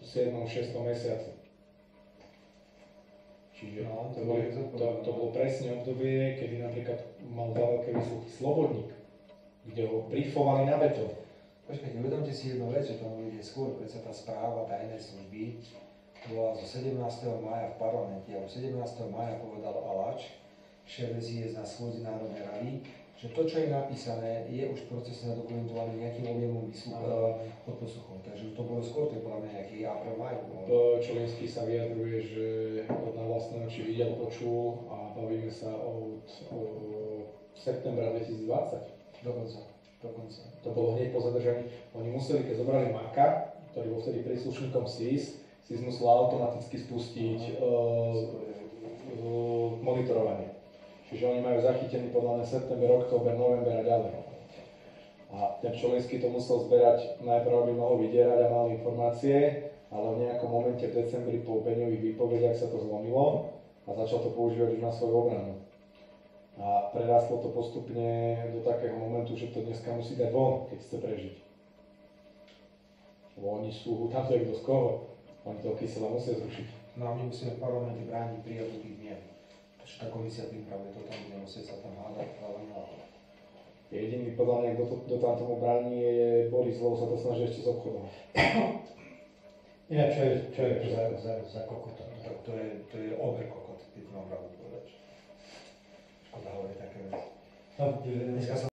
7. 6. mesiaci. Čiže to bolo presne obdobie, kedy napríklad mal za veľké výsluchy Slobodník, kde ho brifovali na betón. Počkajte, uvedomte si jednu vec, že tomu ide skôr, predsa tá správa tajnej služby bola zo 17. mája v parlamente, a 17. mája povedal Aláč, šéf SIS na schôdzi Národnej rady, že to, čo je napísané, je už procesne dokumentované nejakým objemom podposluchov. Takže to bolo skôr, to je podľa mňa nejaký apríl, maj. Čolinský sa vyjadruje, že na vlastné oči videl, počul a bavíme sa od septembra 2020. Dokonca. To bolo hneď po zadržaní. Oni museli, keď zobrali Maka, ktorý bol vtedy príslušníkom SIS musel automaticky spustiť monitorovanie. Čiže oni majú zachytený podľa mňa september, október, november a ďalej. A ten Čolinský to musel zberať najprv, aby mohol vydierať a mal informácie, ale v nejakom momente v decembri po Beňových výpovediach sa to zlomilo a začal to používať už na svoju obranu. A prerastlo to postupne do takého momentu, že to dneska musí dať von, keď chce prežiť. Lebo oni sú, tam to je kto z koho, oni toho Kysela musia zrušiť. No a my musíme v parlamente brániť prijatú tých zmien. Takže tá komisia tým práve to tam bude musieť sa tam hádať, ale neláva. Jediný podľa mňa, kto tam tomu bráni, je Boris, lebo sa to snaží ešte zobchodovať. Inak čo je za kokota? To je ober kokot, keď mám pravdu povedať. Škoda hovorí také veci. No, dneska som